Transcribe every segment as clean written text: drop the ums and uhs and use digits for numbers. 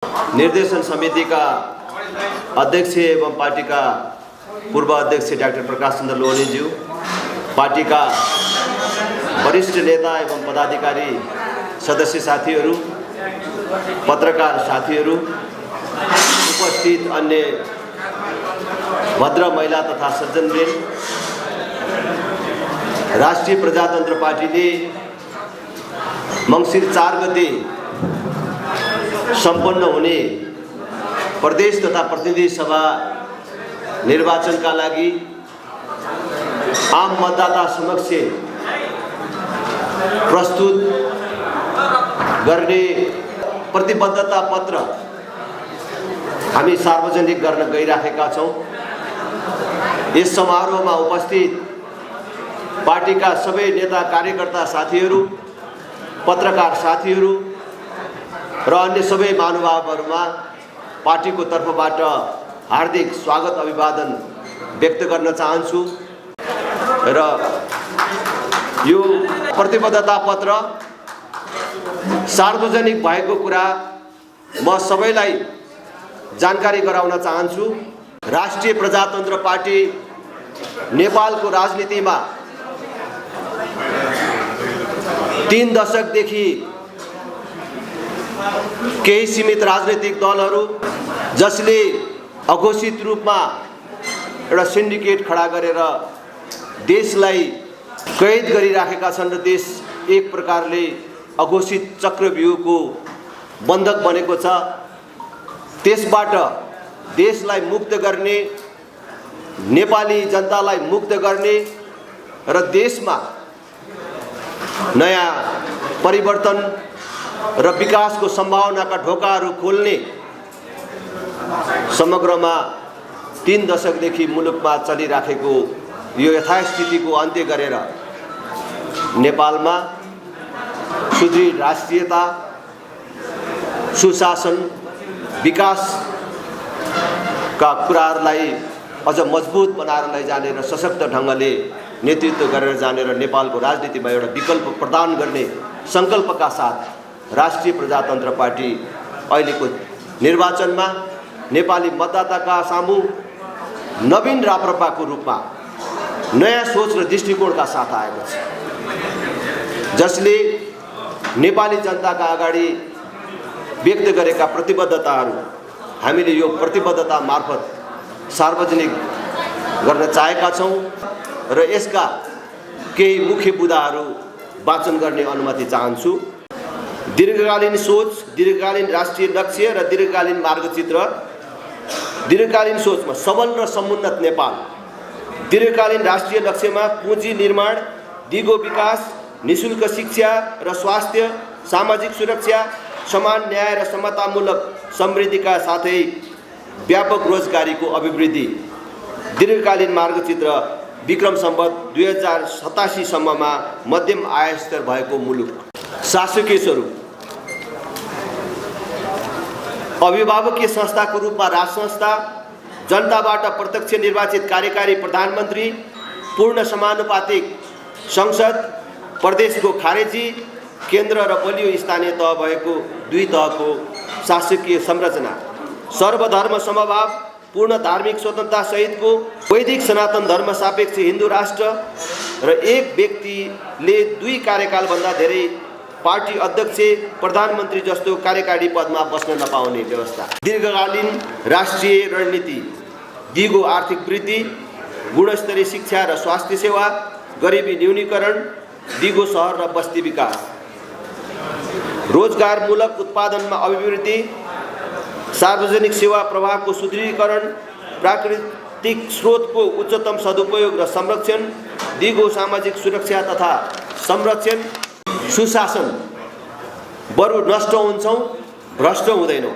निर्देशन समिति का अध्यक्ष एवं पार्टी का पूर्व अध्यक्ष डाक्टर प्रकाश चंद्र लोहनी ज्यू, पार्टी का वरिष्ठ नेता एवं पदाधिकारी सदस्य साथीहरू, पत्रकार साथीहरू, उपस्थित अन्य भद्र महिला तथा सज्जनवृन्द, राष्ट्रिय प्रजातन्त्र पार्टीले मंसिर 4 गते सम्पन्न हुने प्रदेश तथा प्रतिनिधि सभा निर्वाचनका लागि आम मतदाता समक्ष प्रस्तुत गर्ने प्रतिबद्धता पत्र हामी सार्वजनिक गर्न गइराखेका छौं। यस समारोहमा उपस्थित पार्टीका सबै नेता कार्यकर्ता साथीहरू, पत्रकार साथीहरू र अन्य सबै महानुभावहरूमा पार्टीको तर्फबाट हार्दिक स्वागत अभिवादन व्यक्त गर्न चाहन्छु। र यो प्रतिबद्धता पत्र सार्वजनिक भएको कुरा म सबैलाई जानकारी गराउन चाहन्छु। राष्ट्रिय प्रजातन्त्र पार्टी नेपालको राजनीतिमा 3 दशकदेखि केही सीमित राजनीतिक दलहरू जसले अघोषित रूपमा एउटा सिन्डिकेट खडा गरेर देशलाई कैद गरिराखेका छन् र देश एक प्रकारले अघोषित चक्रव्यूहको बन्धक बनेको छ। त्यसबाट देशलाई मुक्त गर्ने, नेपाली जनतालाई मुक्त गर्ने र देशमा नयाँ परिवर्तन र विकासको सम्भावनाका ढोकाहरू खोल्ने समग्रमा 3 दशकदेखि मुलुकमा चलिराखेको यो यथास्थितिको अन्त्य गरेर नेपालमा सुदृढ राष्ट्रियता, सुशासन, विकासका कुराहरूलाई अझ मजबुत बनाएर लैजाने र सशक्त ढङ्गले नेतृत्व गरेर जाने र नेपालको राजनीतिमा एउटा विकल्प प्रदान गर्ने सङ्कल्पका साथ राष्ट्रिय प्रजातन्त्र पार्टी अहिलेको निर्वाचनमा नेपाली मतदाताका सामु नवीन राप्रपाको रूपमा नयाँ सोच र दृष्टिकोणका साथ आएको छ, जसले नेपाली जनताका अगाडि व्यक्त गरेका प्रतिबद्धताहरू हामीले यो प्रतिबद्धता मार्फत सार्वजनिक गर्न चाहेका छौं र यसका केही मुख्य बुँदाहरू वाचन गर्ने अनुमति चाहन्छु। दीर्घकालीन सोच, दीर्घकालीन राष्ट्रिय लक्ष्य र दीर्घकालीन मार्गचित्र। दीर्घकालीन सोचमा सबल र समुन्नत नेपाल, दीर्घकालीन राष्ट्रिय लक्ष्यमा पुँजी निर्माण, दिगो विकास, निशुल्क शिक्षा र स्वास्थ्य, सामाजिक सुरक्षा, समान न्याय र समतामूलक समृद्धिका साथै व्यापक रोजगारीको अभिवृद्धि। दीर्घकालीन मार्गचित्र विक्रम सम्वत 2087 सम्ममा मध्यम आय स्तर भएको मुलुक। शासकीय स्वरूप अभिभावकीय संस्थाको रूपमा राज संस्था, जनताबाट प्रत्यक्ष निर्वाचित कार्यकारी प्रधानमन्त्री, पूर्ण समानुपातिक संसद, प्रदेशको खारेजी, केन्द्र र बलियो स्थानीय तह भएको 2 तहको शासकीय संरचना, सर्वधर्म समभाव, पूर्ण धार्मिक स्वतन्त्रता सहितको वैदिक सनातन धर्म सापेक्ष हिन्दू राष्ट्र र एक व्यक्तिले 2 कार्यकालभन्दा धेरै पार्टी अध्यक्ष, प्रधानमन्त्री जस्तो कार्यकारी पदमा बस्न नपाउने व्यवस्था। दीर्घकालीन राष्ट्रिय रणनीति, दिगो आर्थिक वृद्धि, गुणस्तरीय शिक्षा र स्वास्थ्य सेवा, गरिबी न्यूनीकरण, दिगो सहर र बस्ती विकास, रोजगारमूलक उत्पादनमा अभिवृद्धि, सार्वजनिक सेवा प्रवाहको सुदृढीकरण, प्राकृतिक स्रोतको उच्चतम सदुपयोग र संरक्षण, दिगो सामाजिक सुरक्षा तथा संरक्षण, सुशासन, बरु नष्ट हुन्छौं, भ्रष्ट हुँदैनौं।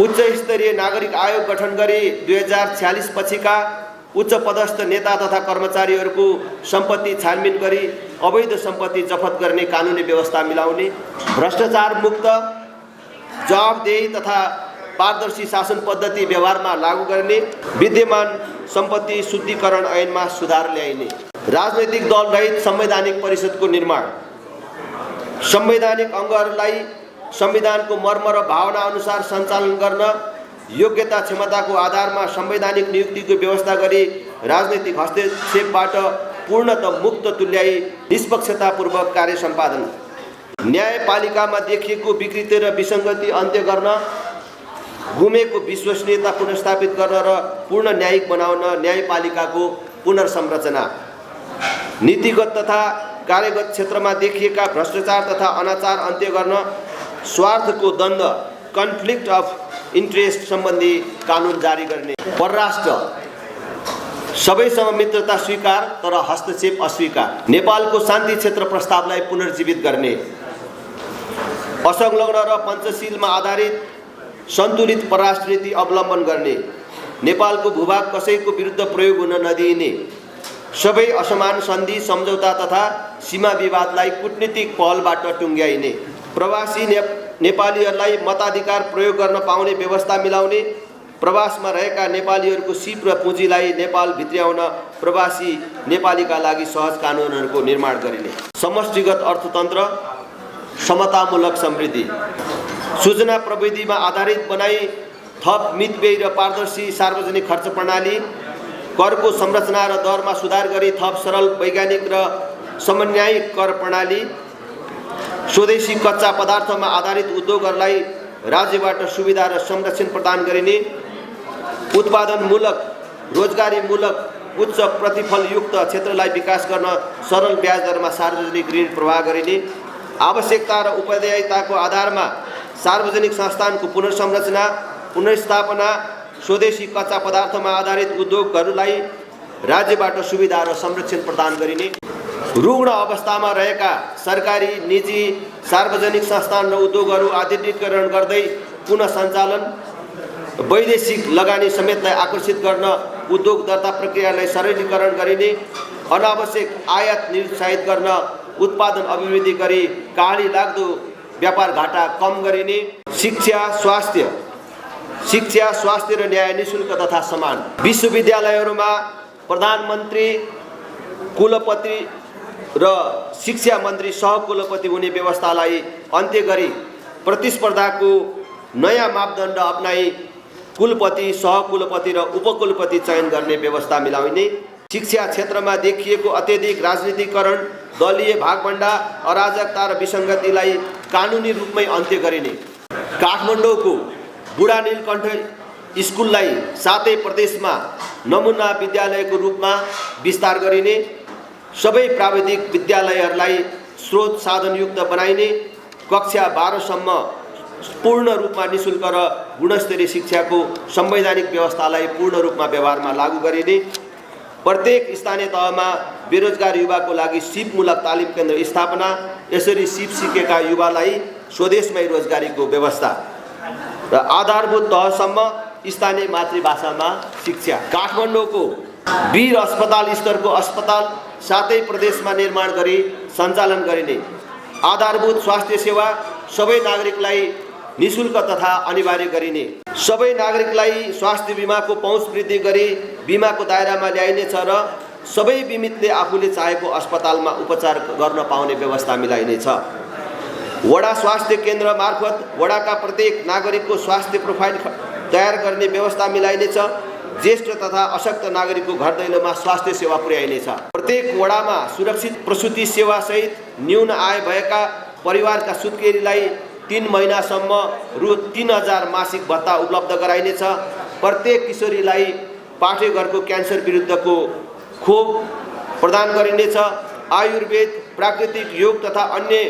उच्च स्तरीय नागरिक आयोग गठन गरी 2046 पछिका उच्च पदस्थ नेता तथा कर्मचारीहरूको सम्पत्ति छानबिन गरी अवैध सम्पत्ति जफत गर्ने कानुनी व्यवस्था मिलाउने, भ्रष्टाचार मुक्त, जवाफदेही तथा पारदर्शी शासन पद्धति व्यवहारमा लागू गर्ने, विद्यमान सम्पत्ति शुद्धिकरण ऐनमा सुधार ल्याइने, राजनैतिक दल रहित संवैधानिक परिषदको निर्माण, संवैधानिक अङ्गहरूलाई संविधानको मर्म र भावना अनुसार सञ्चालन गर्न योग्यता क्षमताको आधारमा संवैधानिक नियुक्तिको व्यवस्था गरी राजनैतिक हस्तक्षेपबाट पूर्णतः मुक्त तुल्याई निष्पक्षतापूर्वक कार्य सम्पादन, न्यायपालिकामा देखिएको विकृति र विसङ्गति अन्त्य गर्न, गुमेको विश्वसनीयता पुनर्स्थापित गर्न र पूर्ण न्यायिक बनाउन न्यायपालिकाको पुनर्संरचना, नीतिगत तथा कार्यगत क्षेत्रमा देखिएका भ्रष्टाचार तथा अनाचार अन्त्य गर्न, स्वार्थको द्वन्द्व कन्फ्लिक्ट अफ इन्ट्रेस्ट सम्बन्धी कानुन जारी गर्ने, परराष्ट्र सबैसँग मित्रता स्वीकार तर हस्तक्षेप अस्वीकार, नेपालको शान्ति क्षेत्र प्रस्तावलाई पुनर्जीवित गर्ने, असंलग्न र पञ्चशीलमा आधारित सन्तुलित परराष्ट्र नीति अवलम्बन गर्ने, नेपालको भूभाग कसैको विरुद्ध प्रयोग हुन नदिइने, सबै असमान सन्धि सम्झौता तथा सीमा विवादलाई कूटनीतिक पहलबाट टुङ्ग्याइने, प्रवासी नेपालीहरूलाई मताधिकार प्रयोग गर्न पाउने व्यवस्था मिलाउने, प्रवासमा रहेका नेपालीहरूको सिप र पुँजीलाई नेपाल भित्र्याउन प्रवासी नेपालीका लागि सहज कानुनहरूको निर्माण गरिने, समष्टिगत अर्थतन्त्र, समतामूलक समृद्धि, सूचना प्रविधिमा आधारित बनाई थप मितव्ययी र पारदर्शी सार्वजनिक खर्च प्रणाली, करको संरचना र दरमा सुधार गरी थप सरल वैज्ञानिक र समन्वयिक कर प्रणाली, स्वदेशी कच्चा पदार्थमा आधारित उद्योगहरूलाई राज्यबाट सुविधा र संरक्षण प्रदान गरिने, उत्पादनमूलक रोजगारीमूलक उच्च प्रतिफलयुक्त क्षेत्रलाई विकास गर्न सरल ब्याज दरमा सार्वजनिक ऋण प्रवाह गरिने, आवश्यकता र उत्तरदायिताको आधारमा सार्वजनिक संस्थानको पुनर्संरचना पुनर्स्थापना, स्वदेशी कच्चा पदार्थमा आधारित उद्योगहरूलाई राज्यबाट सुविधा र संरक्षण प्रदान गरिने, रुग्ण अवस्थामा रहेका सरकारी निजी सार्वजनिक संस्थान र उद्योगहरू आधुनिकीकरण गर्दै पुनः सञ्चालन, वैदेशिक लगानी समेतलाई आकर्षित गर्न उद्योग दर्ता प्रक्रियालाई सरलीकरण गरिने, अनावश्यक आयात निरुत्साहित गर्न उत्पादन अभिवृद्धि गरी काँडी लाग्दो व्यापार घाटा कम गरिने, शिक्षा स्वास्थ्य र न्याय निशुल्क तथा समान, विश्वविद्यालयहरूमा प्रधानमन्त्री, कुलपति र शिक्षा मन्त्री सहकुलपति हुने व्यवस्थालाई अन्त्य गरी प्रतिस्पर्धाको नयाँ मापदण्ड अपनाई कुलपति, सहकुलपति र उपकुलपति चयन गर्ने व्यवस्था मिलाउने, शिक्षा क्षेत्रमा देखिएको अत्यधिक राजनीतिकरण, दलीय भागभण्डा, अराजकता र विसङ्गतिलाई कानुनी रूपमै अन्त्य गरिने, काठमाडौँको बुढा नीलकण्ठ स्कुललाई सातै प्रदेशमा नमुना विद्यालयको रूपमा विस्तार गरिने, सबै प्राविधिक विद्यालयहरूलाई स्रोत साधनयुक्त बनाइने, कक्षा 12 सम्म पूर्ण रूपमा निशुल्क र गुणस्तरीय शिक्षाको संवैधानिक व्यवस्थालाई पूर्ण रूपमा व्यवहारमा लागू गरिने, प्रत्येक स्थानीय तहमा बेरोजगार युवाको लागि सिपमूलक तालिम केन्द्र स्थापना, यसरी सिप सिकेका युवालाई स्वदेशमै रोजगारीको व्यवस्था र आधारभूत तहसम्म स्थानीय मातृभाषामा शिक्षा, काठमाडौँको वीर अस्पताल स्तरको अस्पताल सातै प्रदेशमा निर्माण गरी सञ्चालन गरिने, आधारभूत स्वास्थ्य सेवा सबै नागरिकलाई निशुल्क तथा अनिवार्य गरिने, सबै नागरिकलाई स्वास्थ्य बिमाको पहुँच वृद्धि गरी बिमाको दायरामा ल्याइनेछ र सबै बिमितले आफूले चाहेको अस्पतालमा उपचार गर्न पाउने व्यवस्था मिलाइनेछ, वडा स्वास्थ्य केन्द्र मार्फत वडाका प्रत्येक नागरिकको स्वास्थ्य प्रोफाइल तयार गर्ने व्यवस्था मिलाइनेछ, ज्येष्ठ तथा अशक्त नागरिकको घर दैलोमा स्वास्थ्य सेवा पुर्याइनेछ, प्रत्येक वडामा सुरक्षित प्रसुति सेवा सहित न्यून आय भएका परिवारका सुत्केरीलाई 3 महिनासम्म रु 3000 मासिक भत्ता उपलब्ध गराइनेछ, प्रत्येक किशोरीलाई पाठेघरको क्यान्सर विरुद्धको खोप प्रदान गरिनेछ, आयुर्वेद, प्राकृतिक योग तथा अन्य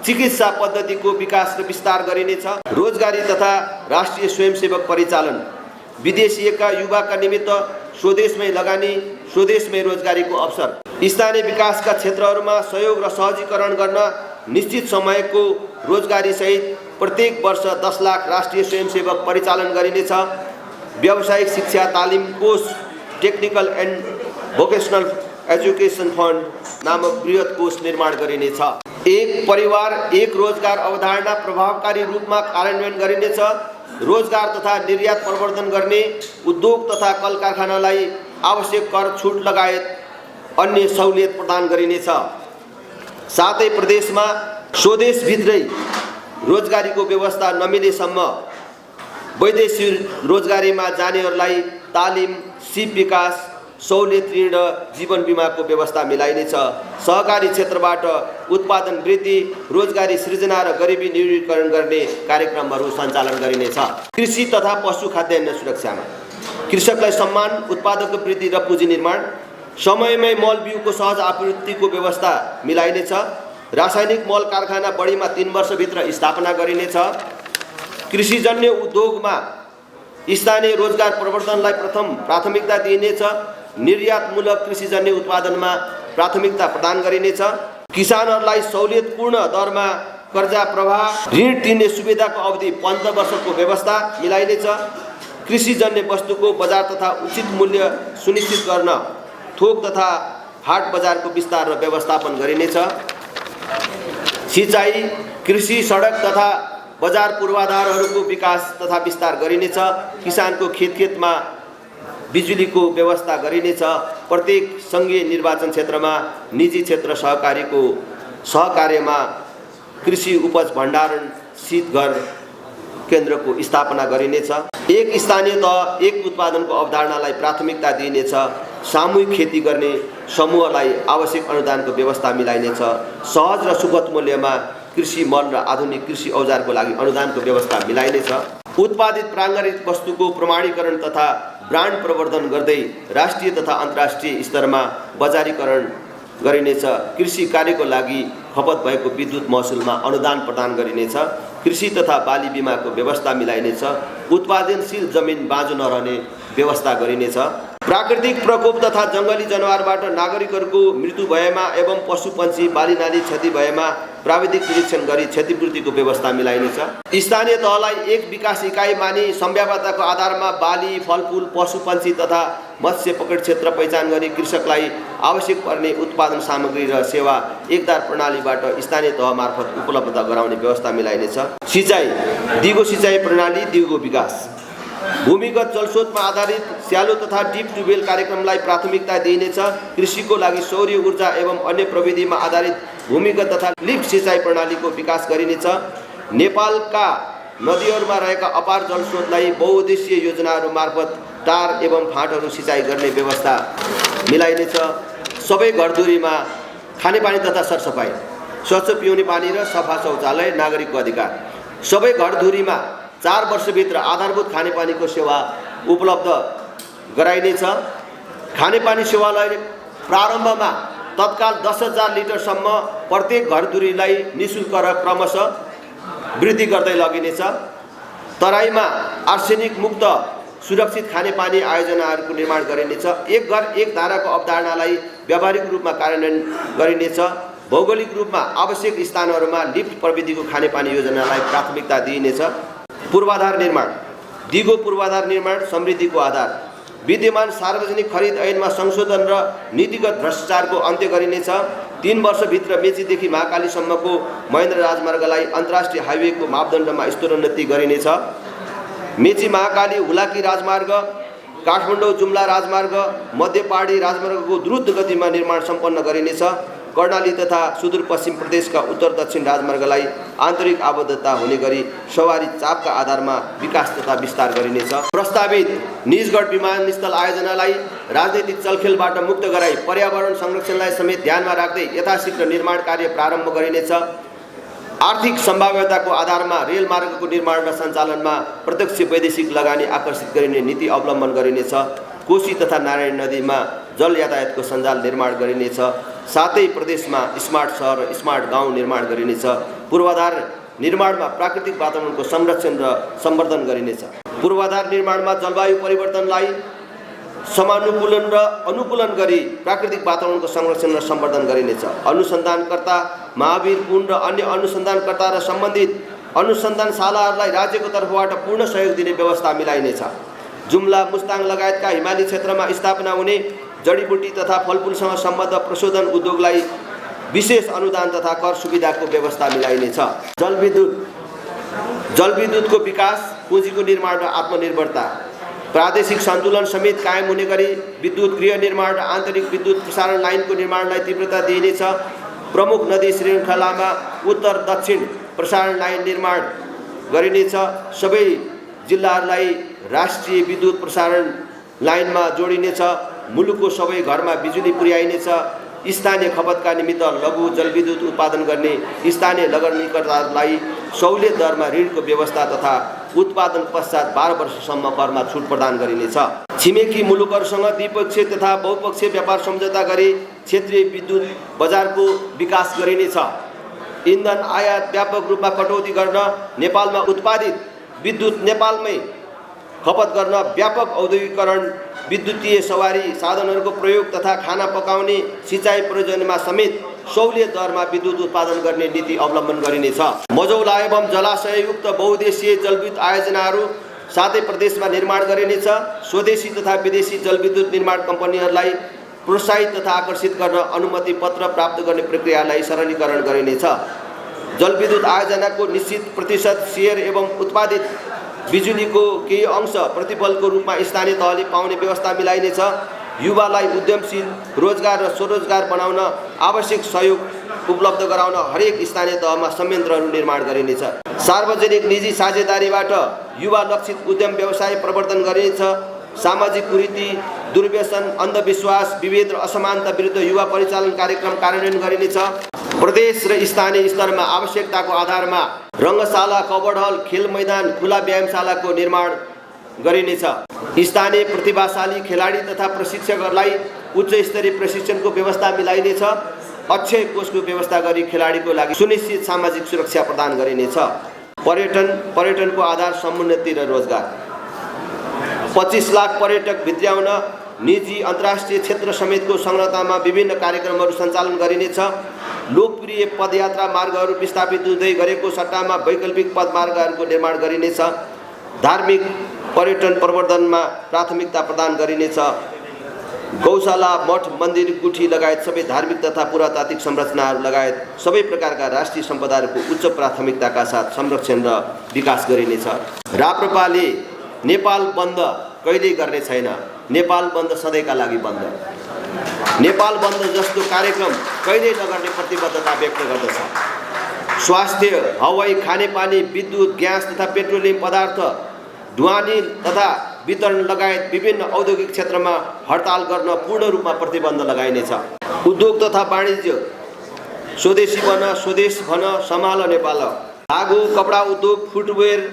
चिकित्सा पद्धतिको विकास र विस्तार गरिनेछ, रोजगारी तथा राष्ट्रिय स्वयंसेवक परिचालन, विदेशिएका युवाका निमित्त स्वदेशमै लगानी, स्वदेशमै रोजगारीको अवसर, स्थानीय विकासका क्षेत्रहरूमा सहयोग र सहजीकरण गर्न निश्चित समयको रोजगारी सहित प्रत्येक वर्ष 10 लाख राष्ट्रिय स्वयंसेवक परिचालन गरिनेछ, व्यावसायिक शिक्षा तालिम कोष, technical and vocational education fund नामक बृहत कोष निर्माण गरिनेछ, एक परिवार एक रोजगार अवधारणा प्रभावकारी रूपमा कार्यान्वयन गरिनेछ, रोजगार तथा निर्यात प्रवर्धन गर्ने, उद्योग तथा कल कारखानालाई आवश्यक कर छुट लगायत अन्य सहुलियत प्रदान गरिनेछ, सातै प्रदेशमा स्वदेशभित्रै रोजगारीको व्यवस्था नमिलेसम्म वैदेशिक रोजगारीमा जानेहरूलाई तालिम, सिप विकास, सहुलियत ऋण र जीवन बिमाको व्यवस्था मिलाइनेछ। सहकारी क्षेत्रबाट उत्पादन वृद्धि, रोजगारी सृजना र गरिबी न्यूनीकरण गर्ने कार्यक्रमहरू सञ्चालन गरिनेछ। कृषि तथा पशु खाद्यान्न सुरक्षामा कृषकलाई सम्मान, उत्पादकको वृद्धि र पुँजी निर्माण, समयमै मल बिउको सहज आपूर्तिको व्यवस्था मिलाइनेछ। रासायनिक मल कारखाना बढीमा 3 वर्षभित्र स्थापना गरिनेछ। कृषिजन्य उद्योगमा स्थानीय रोजगार प्रवर्धनलाई प्रथम प्राथमिकता दिइनेछ। निर्यातमूलक कृषिजन्य उत्पादनमा प्राथमिकता प्रदान गरिनेछ। किसानहरूलाई सहुलियतपूर्ण दरमा कर्जा प्रवाह, ऋण तिर्ने सुविधाको अवधि 15 वर्षको व्यवस्था मिलाइनेछ। कृषिजन्य वस्तुको बजार तथा उचित मूल्य सुनिश्चित गर्न थोक तथा हाट बजारको विस्तार र व्यवस्थापन गरिनेछ। सिँचाइ, कृषि, सडक तथा बजार पूर्वाधारहरूको विकास तथा विस्तार गरिनेछ। किसानको खेतमा बिजुलीको व्यवस्था गरिनेछ। प्रत्येक सङ्घीय निर्वाचन क्षेत्रमा निजी क्षेत्र सहकारीको सहकार्यमा कृषि उपज भण्डारण शीतघर केन्द्रको स्थापना गरिनेछ। एक स्थानीय तह एक उत्पादनको अवधारणालाई प्राथमिकता दिइनेछ। सामूहिक खेती गर्ने समूहलाई आवश्यक अनुदानको व्यवस्था मिलाइनेछ। सहज र सुपथ मूल्यमा कृषि मल र आधुनिक कृषि औजारको लागि अनुदानको व्यवस्था मिलाइनेछ। उत्पादित प्राङ्गारिक वस्तुको प्रमाणीकरण तथा ब्रान्ड प्रवर्धन गर्दै राष्ट्रिय तथा अन्तर्राष्ट्रिय स्तरमा बजारीकरण गरिनेछ। कृषि कार्यको लागि खपत भएको विद्युत महसुलमा अनुदान प्रदान गरिनेछ। कृषि तथा बाली बिमाको व्यवस्था मिलाइनेछ। उत्पादनशील जमिन बाँझो नरहने व्यवस्था गरिनेछ। प्राकृतिक प्रकोप तथा जङ्गली जनावरबाट नागरिकहरूको मृत्यु भएमा एवं पशुपन्छी बालीनाली क्षति भएमा प्राविधिक निरीक्षण गरी क्षतिपूर्तिको व्यवस्था मिलाइनेछ। स्थानीय तहलाई एक विकास इकाइ मानि सम्भाव्यताको आधारमा बाली, फलफुल, पशुपन्छी तथा मत्स्य पकड क्षेत्र पहिचान गरी कृषकलाई आवश्यक पर्ने उत्पादन सामग्री र सेवा एकदार प्रणालीबाट स्थानीय तह मार्फत उपलब्ध गराउने व्यवस्था मिलाइनेछ। सिँचाइ, दिगो सिँचाइ प्रणाली, दिगो विकास, भूमिगत जलस्रोतमा आधारित स्यालो तथा डिप ट्युबवेल कार्यक्रमलाई प्राथमिकता दिइनेछ। कृषिको लागि सौर्य ऊर्जा एवं अन्य प्रविधिमा आधारित भूमिगत तथा लिफ्ट सिँचाइ प्रणालीको विकास गरिनेछ। नेपालका नदीहरूमा रहेका अपार जलस्रोतलाई बहुउद्देश्य योजनाहरू मार्फत टार एवं फाँटहरू सिँचाइ गर्ने व्यवस्था मिलाइनेछ। सबै घरधुरीमा खानेपानी तथा सरसफाइ, स्वच्छ पिउने पानी र सफा शौचालय नागरिकको अधिकार। सबै घरधुरीमा 4 वर्षभित्र आधारभूत खानेपानीको सेवा उपलब्ध गराइनेछ। खानेपानी सेवालाई प्रारम्भमा तत्काल 10,000 लिटरसम्म प्रत्येक घरधुरीलाई निःशुल्क र क्रमशः वृद्धि गर्दै लगिनेछ। तराईमा आर्सेनिक मुक्त सुरक्षित खानेपानी आयोजनाहरूको निर्माण गरिनेछ। एक घर एक धाराको अवधारणालाई व्यावहारिक रूपमा कार्यान्वयन गरिनेछ। भौगोलिक रूपमा आवश्यक स्थानहरूमा लिफ्ट प्रविधिको खानेपानी योजनालाई प्राथमिकता दिइनेछ। पूर्वाधार निर्माण, दिगो पूर्वाधार निर्माण समृद्धिको आधार। विद्यमान सार्वजनिक खरिद ऐनमा संशोधन र नीतिगत भ्रष्टाचारको अन्त्य गरिनेछ। 3 वर्षभित्र मेचीदेखि महाकालीसम्मको महेन्द्र राजमार्गलाई अन्तर्राष्ट्रिय हाइवेको मापदण्डमा स्तरोन्नति गरिनेछ। मेची महाकाली हुलाकी राजमार्ग, काठमाडौँ जुम्ला राजमार्ग, मध्य पहाडी राजमार्गको द्रुत गतिमा निर्माण सम्पन्न गरिनेछ। कर्णाली तथा सुदूरपश्चिम प्रदेशका उत्तर दक्षिण राजमार्गलाई आन्तरिक आबद्धता हुने गरी सवारी चापका आधारमा विकास तथा विस्तार गरिनेछ। प्रस्तावित निजगढ विमानस्थल आयोजनालाई राजनैतिक चलखेलबाट मुक्त गराई पर्यावरण संरक्षणलाई समेत ध्यानमा राख्दै यथाशीघ्र निर्माण कार्य प्रारम्भ गरिनेछ। आर्थिक सम्भाव्यताको आधारमा रेलमार्गको निर्माण र सञ्चालनमा प्रत्यक्ष वैदेशिक लगानी आकर्षित गरिने नीति अवलम्बन गरिनेछ। कोशी तथा नारायण नदीमा जल यातायातको सञ्जाल निर्माण गरिनेछ। साथै प्रदेशमा स्मार्ट सहर र स्मार्ट गाउँ निर्माण गरिनेछ। पूर्वाधार निर्माणमा प्राकृतिक वातावरणको संरक्षण र सम्वर्धन गरिनेछ। पूर्वाधार निर्माणमा जलवायु परिवर्तनलाई समानुकूलन र अनुकूलन गरी प्राकृतिक वातावरणको संरक्षण र सम्वर्धन गरिनेछ। अनुसन्धानकर्ता, महावीर कुण्ड र अन्य अनुसन्धानकर्ता र सम्बन्धित अनुसन्धानशालाहरूलाई राज्यको तर्फबाट पूर्ण सहयोग दिने व्यवस्था मिलाइनेछ। जुम्ला, मुस्ताङ लगायतका हिमाली क्षेत्रमा स्थापना हुने जडीबुटी तथा फलफुलसँग सम्बद्ध प्रशोधन उद्योगलाई विशेष अनुदान तथा कर सुविधाको व्यवस्था मिलाइनेछ। जलविद्युतको विकास, पुँजीको निर्माण र आत्मनिर्भरता, प्रादेशिक सन्तुलन समेत कायम हुने गरी विद्युत गृह निर्माण र आन्तरिक विद्युत प्रसारण लाइनको निर्माणलाई तीव्रता दिइनेछ। प्रमुख नदी श्रृङ्खलामा उत्तर दक्षिण प्रसारण लाइन निर्माण गरिनेछ। सबै जिल्लाहरूलाई राष्ट्रिय विद्युत प्रसारण लाइनमा जोडिनेछ। मुलुकको सबै घरमा बिजुली पुर्याइनेछ। स्थानीय खपतका निमित्त लघु जलविद्युत उत्पादन गर्ने स्थानीय लगानीकर्ताहरूलाई सहुलियत दरमा ऋणको व्यवस्था तथा उत्पादन पश्चात 12 वर्षसम्म करमा छुट प्रदान गरिनेछ। छिमेकी मुलुकहरूसँग द्विपक्षीय तथा बहुपक्षीय व्यापार सम्झौता गरी क्षेत्रीय विद्युत बजारको विकास गरिनेछ। इन्धन आयात व्यापक रूपमा कटौती गर्न, नेपालमा उत्पादित विद्युत नेपालमै खपत गर्न, व्यापक औद्योगिकरण, विद्युतीय सवारी साधनहरूको प्रयोग तथा खाना पकाउने सिँचाइ प्रयोजनमा समेत सहुलियत दरमा विद्युत उत्पादन गर्ने नीति अवलम्बन गरिनेछ। मझौला एवं जलाशययुक्त बहुद्देशीय जलविद्युत आयोजनाहरू सातै प्रदेशमा निर्माण गरिनेछ। स्वदेशी तथा विदेशी जलविद्युत निर्माण कम्पनीहरूलाई प्रोत्साहित तथा आकर्षित गर्न अनुमति पत्र प्राप्त गर्ने प्रक्रियालाई सरलीकरण गरिनेछ। जलविद्युत आयोजनाको निश्चित प्रतिशत सेयर एवं उत्पादित बिजुलीको केही अंश प्रतिफलको रूपमा स्थानीय तहले पाउने व्यवस्था मिलाइनेछ। युवालाई उद्यमशील, रोजगार र स्वरोजगार बनाउन आवश्यक सहयोग उपलब्ध गराउन हरेक स्थानीय तहमा संयन्त्रहरू निर्माण गरिनेछ। सार्वजनिक निजी साझेदारीबाट युवा लक्षित उद्यम व्यवसाय प्रवर्धन गरिनेछ। सामाजिक कुरीति, दुर्व्यसन, अन्धविश्वास, विभेद र असमानता विरुद्ध युवा परिचालन कार्यक्रम कार्यान्वयन गरिनेछ। प्रदेश र स्थानीय स्तरमा आवश्यकताको आधारमा रङ्गशाला, कबड हल, खेल मैदान, खुला व्यायामशालाको निर्माण गरिनेछ। स्थानीय प्रतिभाशाली खेलाडी तथा प्रशिक्षकहरूलाई उच्च स्तरीय प्रशिक्षणको व्यवस्था मिलाइनेछ। अक्षय कोषको व्यवस्था गरी खेलाडीको लागि सुनिश्चित सामाजिक सुरक्षा प्रदान गरिनेछ। पर्यटनको आधार समुन्नति र रोजगार। 25 लाख पर्यटक भित्र्याउन निजी अन्तर्राष्ट्रिय क्षेत्र समेतको संलग्नतामा विभिन्न कार्यक्रमहरू सञ्चालन गरिनेछ। लोकप्रिय पदयात्रा मार्गहरू विस्थापित हुँदै गरेको सट्टामा वैकल्पिक पदमार्गहरूको निर्माण गरिनेछ। धार्मिक पर्यटन प्रवर्धनमा प्राथमिकता प्रदान गरिनेछ। गौशाला, मठ, मन्दिर, गुठी लगायत सबै धार्मिक तथा पुरातात्विक संरचनाहरू लगायत सबै प्रकारका राष्ट्रिय सम्पदाहरूको उच्च प्राथमिकताका साथ संरक्षण र विकास गरिनेछ। राप्रपाले नेपाल बन्द कहिल्यै गर्ने छैन। नेपाल बन्द सधैँका लागि बन्द। नेपाल बन्द जस्तो कार्यक्रम कहिल्यै नगर्ने प्रतिबद्धता व्यक्त गर्दछ। स्वास्थ्य, हवाई, खानेपानी, विद्युत, ग्यास तथा पेट्रोलियम पदार्थ ढुवानी तथा वितरण लगायत विभिन्न औद्योगिक क्षेत्रमा हडताल गर्न पूर्ण रूपमा प्रतिबन्ध लगाइनेछ। उद्योग तथा वाणिज्य स्वदेशी बन, स्वदेश भन, सम्हाल नेपाल। धागो, कपडा उद्योग, फुटवेयर,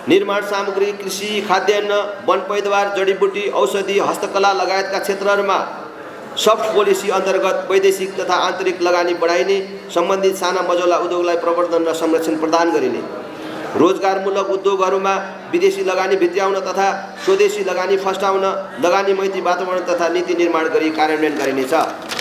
निर्माण सामग्री, कृषि, खाद्यान्न, वन पैदावार, जडीबुटी, औषधि, हस्तकला लगायतका क्षेत्रहरूमा सफ्ट पोलिसी अन्तर्गत वैदेशिक तथा आन्तरिक लगानी बढाइने, सम्बन्धित साना मझौला उद्योगलाई प्रवर्धन र संरक्षण प्रदान गरिने, रोजगारमूलक उद्योगहरूमा विदेशी लगानी भित्र्याउन तथा स्वदेशी लगानी फस्टाउन लगानी मैत्री वातावरण तथा नीति निर्माण गरी कार्यान्वयन गरिनेछ।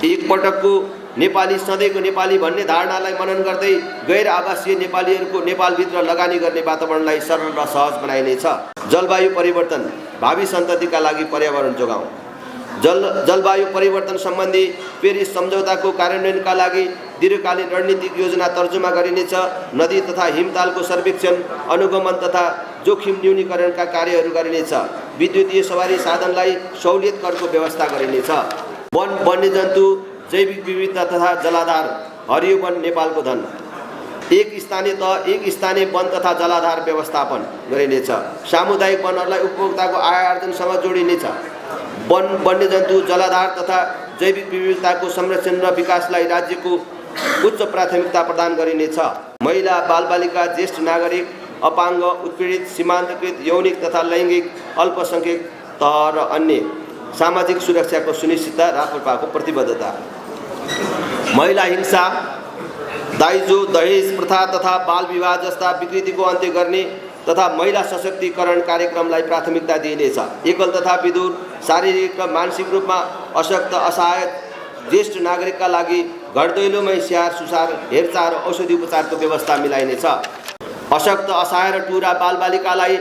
एकपटकको नेपाली सधैँको नेपाली भन्ने धारणालाई मनन गर्दै गैर आवासीय नेपालीहरूको नेपालभित्र लगानी गर्ने वातावरणलाई सरल र सहज बनाइनेछ। जलवायु परिवर्तन, भावी सन्ततिका लागि पर्यावरण जोगाउँ। जलवायु परिवर्तन सम्बन्धी पेरिस सम्झौताको कार्यान्वयनका लागि दीर्घकालीन रणनीतिक योजना तर्जुमा गरिनेछ। नदी तथा हिमतालको सर्वेक्षण, अनुगमन तथा जोखिम न्यूनीकरणका कार्यहरू गरिनेछ। विद्युतीय सवारी साधनलाई सहुलियत करको व्यवस्था गरिनेछ। वन, वन्यजन्तु, जैविक विविधता तथा जलाधार, हरियो वन नेपालको धन। एक स्थानीय तह, एक स्थानीय वन तथा जलाधार व्यवस्थापन गरिनेछ। सामुदायिक वनहरूलाई उपभोक्ताको आय आर्जनसँग जोडिनेछ। वन, वन्यजन्तु, जलाधार तथा जैविक विविधताको संरक्षण र विकासलाई राज्यको उच्च प्राथमिकता प्रदान गरिनेछ। महिला, बालबालिका, ज्येष्ठ नागरिक, अपाङ्ग, उत्पीडित, सीमान्तकृत, यौनिक तथा लैङ्गिक अल्पसङ्ख्यक तह र अन्य सामाजिक सुरक्षाको सुनिश्चितता राप्रपाको प्रतिबद्धता। महिला हिंसा, दाइजो, दहेज प्रथा तथा बाल विवाह जस्ता विकृतिको अन्त्य गर्ने तथा महिला सशक्तिकरण कार्यक्रमलाई प्राथमिकता दिइनेछ। एकल तथा विधुर, शारीरिक र मानसिक रूपमा अशक्त, असहाय ज्येष्ठ नागरिकका लागि घर दैलोमै स्याहार सुसार, हेरचाह र औषधि उपचारको व्यवस्था मिलाइनेछ। अशक्त, असहाय र टुरा बालबालिकालाई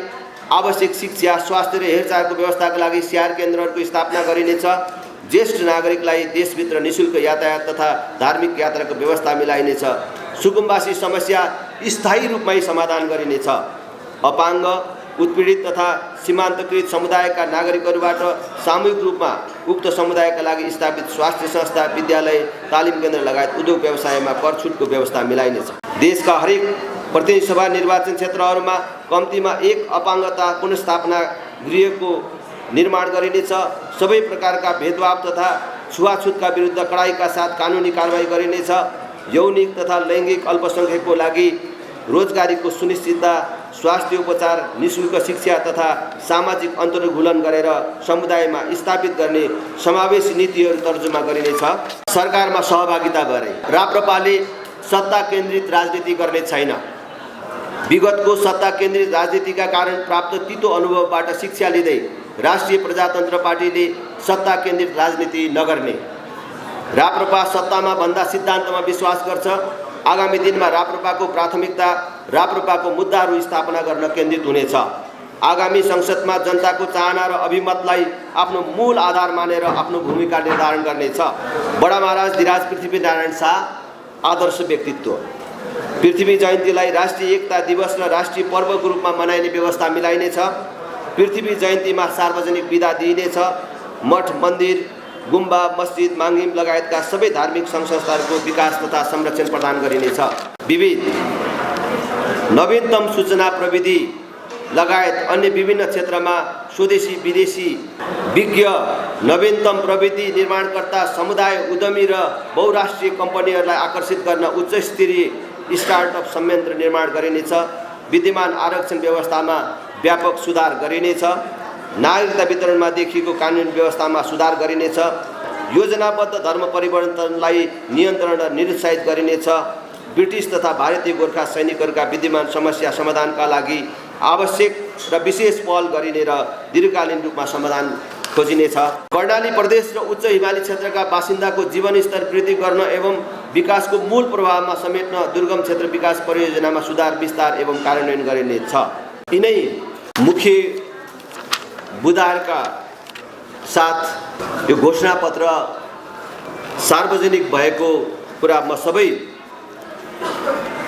आवश्यक शिक्षा, स्वास्थ्य र हेरचाहको व्यवस्थाका लागि स्याहार केन्द्रहरूको स्थापना गरिनेछ। ज्येष्ठ नागरिकलाई देशभित्र निःशुल्क यातायात तथा धार्मिक यात्राको व्यवस्था मिलाइनेछ। सुकुम्बासी समस्या स्थायी रूपमै समाधान गरिनेछ। अपाङ्ग, उत्पीडित तथा सीमान्तकृत समुदायका नागरिकहरूबाट सामूहिक रूपमा उक्त समुदायका लागि स्थापित स्वास्थ्य संस्था, विद्यालय, तालिम केन्द्र लगायत उद्योग व्यवसायमा कर छुटको व्यवस्था मिलाइनेछ। देशका हरेक प्रतिनिधि सभा निर्वाचन क्षेत्रहरूमा कम्तीमा 1 अपाङ्गता पुनर्स्थापना गृहको निर्माण गरिनेछ। सबै प्रकारका भेदभाव तथा छुवाछुतका विरुद्ध कडाइका साथ कानुनी कारबाही गरिनेछ। यौनिक तथा लैङ्गिक अल्पसङ्ख्यकको लागि रोजगारीको सुनिश्चितता, स्वास्थ्य उपचार, निःशुल्क शिक्षा तथा सामाजिक अन्तर्घुलन गरेर समुदायमा स्थापित गर्ने समावेशी नीतिहरू तर्जुमा गरिनेछ। सरकारमा सहभागिता गरे राप्रपाले सत्ता केन्द्रित राजनीति गर्ने छैन। विगतको सत्ता केन्द्रित राजनीतिका कारण प्राप्त तितो अनुभवबाट शिक्षा लिँदै राष्ट्रिय प्रजातन्त्र पार्टीले सत्ता केन्द्रित राजनीति नगर्ने। राप्रपा सत्तामा भन्दा सिद्धान्तमा विश्वास गर्छ। आगामी दिनमा राप्रपाको प्राथमिकता राप्रपाको मुद्दाहरू स्थापना गर्न केन्द्रित हुनेछ। आगामी संसदमा जनताको चाहना र अभिमतलाई आफ्नो मूल आधार मानेर आफ्नो भूमिका निर्धारण गर्नेछ। बडा महाराज धीराज पृथ्वीनारायण शाह आदर्श व्यक्तित्व। पृथ्वी जयन्तीलाई राष्ट्रिय एकता दिवस र राष्ट्रिय पर्वको रूपमा मनाइने व्यवस्था मिलाइनेछ। पृथ्वी जयन्तीमा सार्वजनिक बिदा दिइनेछ। मठ, मन्दिर, गुम्बा, मस्जिद, माङ्गिम लगायतका सबै धार्मिक संस्थाहरूको विकास तथा संरक्षण प्रदान गरिनेछ। विविध नवीनतम सूचना प्रविधि लगायत अन्य विभिन्न क्षेत्रमा स्वदेशी विदेशी विज्ञ, नवीनतम प्रविधि निर्माणकर्ता, समुदाय, उद्यमी र बहुराष्ट्रिय कम्पनीहरूलाई आकर्षित गर्न उच्च स्तरीय स्टार्टअप संयन्त्र निर्माण गरिनेछ। विद्यमान आरक्षण व्यवस्थामा व्यापक सुधार गरिनेछ। नागरिकता वितरणमा देखिएको कानुनी व्यवस्थामा सुधार गरिनेछ। योजनाबद्ध धर्म परिवर्तनलाई नियन्त्रण र निरुत्साहित गरिनेछ। ब्रिटिस तथा भारतीय गोर्खा सैनिकहरूका विद्यमान समस्या समाधानका लागि आवश्यक र विशेष पहल गरिने र दीर्घकालीन रूपमा समाधान खोजिनेछ। कर्णाली प्रदेश र उच्च हिमाली क्षेत्रका बासिन्दाको जीवनस्तर वृद्धि गर्न एवं विकासको मूल प्रभावमा समेट्न दुर्गम क्षेत्र विकास परियोजनामा सुधार, विस्तार एवं कार्यान्वयन गरिनेछ। यिनै मुख्य बुदाहरूका साथ यो घोषणापत्र सार्वजनिक भएको कुरा म सबै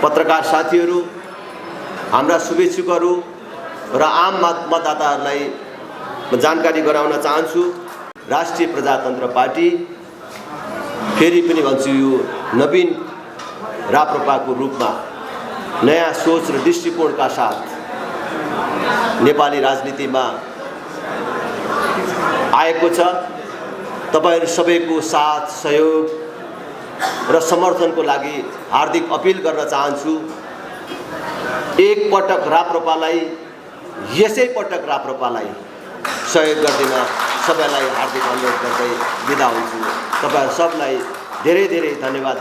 पत्रकार साथीहरू, हाम्रा शुभेच्छुकहरू र आम मतदाताहरूलाई म जानकारी गराउन चाहन्छु। राष्ट्रिय प्रजातन्त्र पार्टी, फेरि पनि भन्छु, यो नवीन राप्रपाको रूपमा नयाँ सोच र दृष्टिकोणका साथ नेपाली राजनीतिमा आएको छ। तपाईहरु सबैको साथ, सहयोग र समर्थनको लागि हार्दिक अपिल गर्न चाहन्छु। एक पटक राप्रपालाई, यसै पटक राप्रपालाई सहयोग गर्दिन सबैलाई हार्दिक अनुरोध गर्दै बिदा हुन्छु। तपाईहरु सबलाई धेरै धेरै धन्यवाद।